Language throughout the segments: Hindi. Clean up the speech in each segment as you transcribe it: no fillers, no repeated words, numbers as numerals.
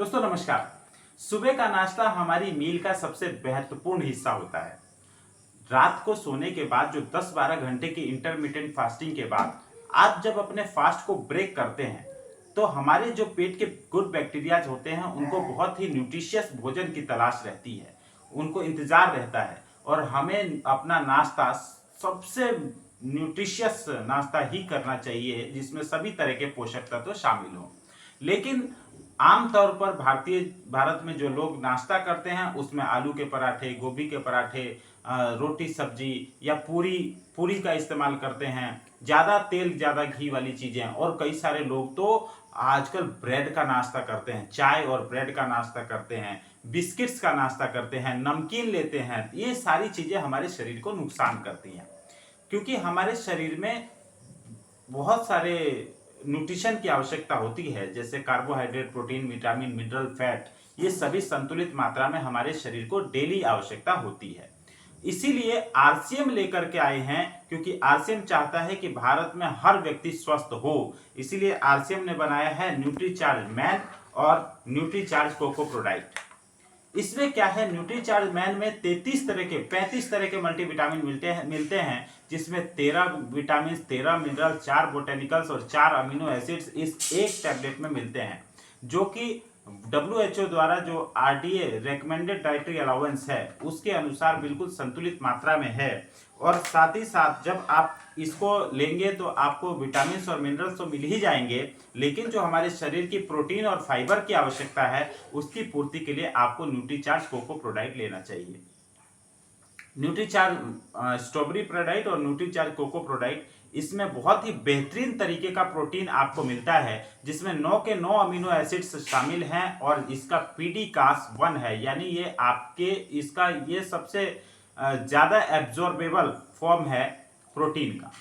दोस्तों नमस्कार। सुबह का नाश्ता हमारी मील का सबसे महत्वपूर्ण हिस्सा होता है। रात को सोने के बाद जो 10-12 घंटे की इंटरमिटेंट फास्टिंग के बाद आप जब अपने फास्ट को ब्रेक करते हैं तो हमारे जो पेट के गुड बैक्टीरियाज होते हैं उनको बहुत ही न्यूट्रिशियस भोजन की तलाश रहती है, उनको इंतजार रहता है और हमें अपना नाश्ता सबसे न्यूट्रिशियस नाश्ता ही करना चाहिए जिसमें सभी तरह के पोषक तत्व शामिल हों। लेकिन आमतौर पर भारत में जो लोग नाश्ता करते हैं उसमें आलू के पराठे, गोभी के पराठे, रोटी सब्जी या पूरी पूरी का इस्तेमाल करते हैं। ज़्यादा तेल ज़्यादा घी वाली चीज़ें, और कई सारे लोग तो आजकल ब्रेड का नाश्ता करते हैं, चाय और ब्रेड का नाश्ता करते हैं, बिस्किट्स का नाश्ता करते हैं, नमकीन लेते हैं। ये सारी चीज़ें हमारे शरीर को नुकसान करती हैं क्योंकि हमारे शरीर में बहुत सारे न्यूट्रिशन की आवश्यकता होती है, जैसे carbohydrate, protein, vitamin, mineral, fat. ये सभी संतुलित मात्रा में हमारे शरीर को डेली आवश्यकता होती है। इसीलिए आरसीएम लेकर के आए हैं, क्योंकि आरसीएम चाहता है कि भारत में हर व्यक्ति स्वस्थ हो। इसीलिए आरसीएम ने बनाया है न्यूट्रीचार्ज मैन और न्यूट्रीचार्ज कोको प्रोडाक्ट। इसमें क्या है, न्यूट्रीचार्ज मैन में 35 तरह के मल्टीविटामिन मिलते हैं जिसमें 13 विटामिन, 13 मिनरल, 4 बोटेनिकल्स और 4 अमीनो एसिड्स इस एक टैबलेट में मिलते हैं, जो कि WHO द्वारा जो RDA रेकमेंडेड डाइटरी अलाउंस है उसके अनुसार बिल्कुल संतुलित मात्रा में है। और साथ ही साथ जब आप इसको लेंगे तो आपको विटामिन और मिनरल्स तो मिल ही जाएंगे, लेकिन जो हमारे शरीर की प्रोटीन और फाइबर की आवश्यकता है उसकी पूर्ति के लिए आपको न्यूट्रीचार्ज कोको प्रोडाक्ट लेना चाहिए। न्यूट्रीचार्ज स्ट्रॉबेरी प्रोडाक्ट और न्यूट्रीचार्ज कोको प्रोडाक्ट, इसमें बहुत ही बेहतरीन तरीके का प्रोटीन आपको मिलता है जिसमें 9 के 9 अमीनो एसिड्स शामिल हैं और इसका PDCAS1 है, यानी ये आपके इसका ये सबसे ज़्यादा एब्जॉर्बेबल फॉर्म है प्रोटीन का।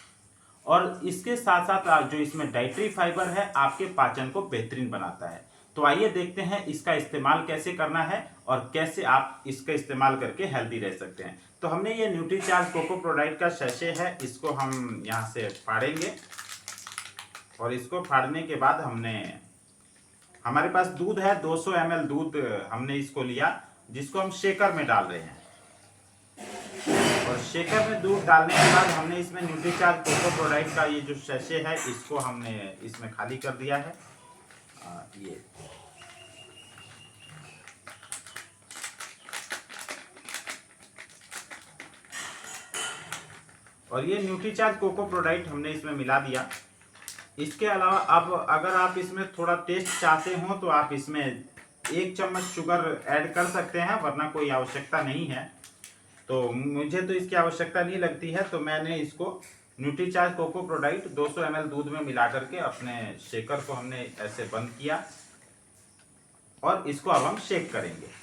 और इसके साथ साथ जो इसमें डाइटरी फाइबर है आपके पाचन को बेहतरीन बनाता है। तो आइए देखते हैं इसका इस्तेमाल कैसे करना है और कैसे आप इसका इस्तेमाल करके हेल्दी रह सकते हैं। तो हमने ये न्यूट्रीचार्ज कोको प्रोडाक्ट का सैशे है, इसको हम यहाँ से फाड़ेंगे और इसको फाड़ने के बाद हमारे पास दूध है, 200 ml दूध हमने इसको लिया, जिसको हम शेकर में डाल रहे हैं। और शेकर में दूध डालने के बाद हमने इसमें न्यूट्रीचार्ज कोको प्रोडाक्ट का ये जो सैशे है इसको हमने इसमें खाली कर दिया है। ये और ये न्यूट्रीचार्ज कोको प्रोडक्ट हमने इसमें मिला दिया। इसके अलावा अब अगर आप इसमें थोड़ा टेस्ट चाहते हो तो आप इसमें 1 चम्मच शुगर ऐड कर सकते हैं, वरना कोई आवश्यकता नहीं है। तो मुझे तो इसकी आवश्यकता नहीं लगती है, तो मैंने इसको न्यूट्रीचार्ज कोको प्रोडक्ट 200 ml दूध में मिला करके अपने शेकर को हमने ऐसे बंद किया और इसको अब हम शेक करेंगे।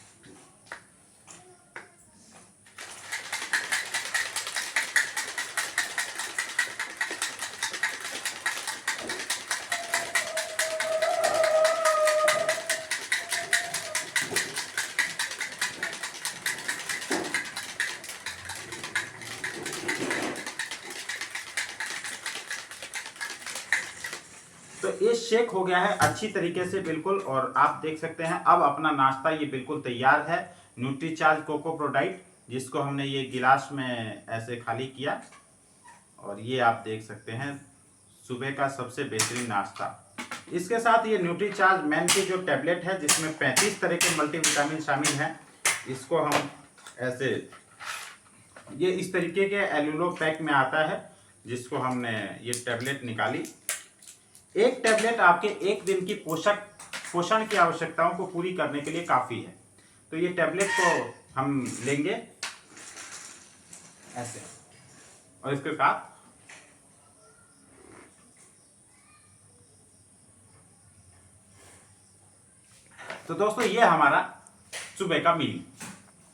तो ये शेक हो गया है अच्छी तरीके से बिल्कुल, और आप देख सकते हैं अब अपना नाश्ता ये बिल्कुल तैयार है। न्यूट्रीचार्ज कोको प्रोडक्ट जिसको हमने ये गिलास में ऐसे खाली किया, और ये आप देख सकते हैं सुबह का सबसे बेहतरीन नाश्ता। इसके साथ ये न्यूट्रीचार्ज मैन की जो टैबलेट है जिसमें 35 तरह के मल्टीविटामिन शामिल हैं, इसको हम ऐसे ये इस तरीके के एलुलो पैक में आता है, जिसको हमने ये टैबलेट निकाली। एक टैबलेट आपके एक दिन की पोषण की आवश्यकताओं को पूरी करने के लिए काफ़ी है। तो ये टैबलेट को हम लेंगे ऐसे, और इसके साथ तो दोस्तों ये हमारा सुबह का मील,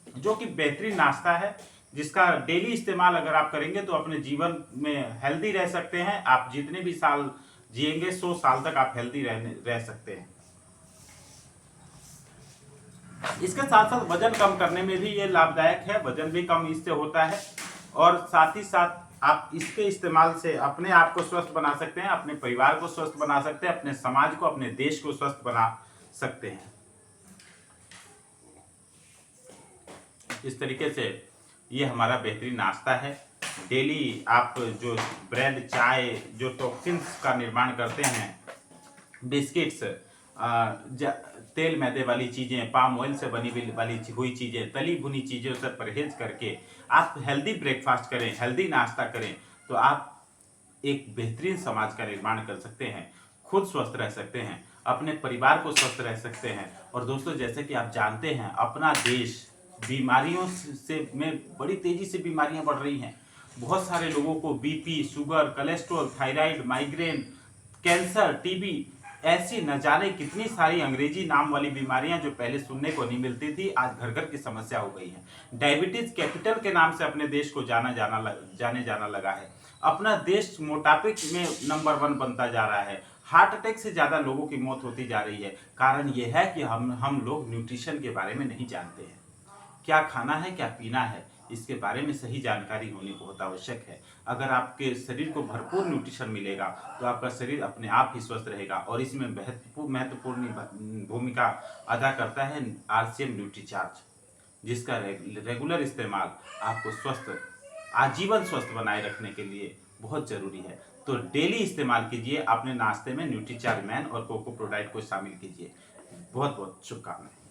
जो कि बेहतरीन नाश्ता है, जिसका डेली इस्तेमाल अगर आप करेंगे तो अपने जीवन में हेल्दी रह सकते हैं। आप जितने भी साल जिएंगे 100 साल तक आप हेल्दी रह सकते हैं। इसके साथ साथ वजन कम करने में भी ये लाभदायक है, वजन भी कम इससे होता है। और साथ ही साथ आप इसके इस्तेमाल से अपने आप को स्वस्थ बना सकते हैं, अपने परिवार को स्वस्थ बना सकते हैं, अपने समाज को, अपने देश को स्वस्थ बना सकते हैं। इस तरीके से ये हमारा बेहतरीन नाश्ता है। डेली आप जो ब्रेड, चाय, जो टॉक्सिन्स का निर्माण करते हैं, बिस्किट्स, तेल मैदे वाली चीज़ें, पाम ऑयल से बनी वाली हुई चीज़ें, तली भुनी चीज़ों से परहेज करके आप हेल्दी ब्रेकफास्ट करें, हेल्दी नाश्ता करें, तो आप एक बेहतरीन समाज का निर्माण कर सकते हैं, खुद स्वस्थ रह सकते हैं, अपने परिवार को स्वस्थ रह सकते हैं। और दोस्तों, जैसे कि आप जानते हैं, अपना देश बीमारियों से में बड़ी तेजी से बीमारियां बढ़ रही हैं। बहुत सारे लोगों को BP, sugar, cholesterol, thyroid, migraine, cancer, TB, ऐसी न जाने कितनी सारी अंग्रेजी नाम वाली बीमारियां जो पहले सुनने को नहीं मिलती थी, आज घर घर की समस्या हो गई है। डायबिटीज कैपिटल के नाम से अपने देश को जाने जाना लगा है। अपना देश मोटापे में नंबर 1 बनता जा रहा है। हार्ट अटैक से ज़्यादा लोगों की मौत होती जा रही है। कारण यह है कि हम लोग न्यूट्रिशन के बारे में नहीं जानते हैं। क्या खाना है, क्या पीना है, इसके बारे में सही जानकारी होनी बहुत आवश्यक है। अगर आपके शरीर को भरपूर न्यूट्रिशन मिलेगा तो आपका शरीर अपने आप ही स्वस्थ रहेगा। और इसमें महत्वपूर्ण भूमिका अदा करता है RCM न्यूट्रीचार्ज, जिसका रेगुलर इस्तेमाल आपको आजीवन स्वस्थ बनाए रखने के लिए बहुत जरूरी है। तो डेली इस्तेमाल कीजिए, अपने नाश्ते में न्यूट्रीचार्ज मैन और कोको प्रोडाइट को शामिल कीजिए। बहुत बहुत शुभकामनाएं।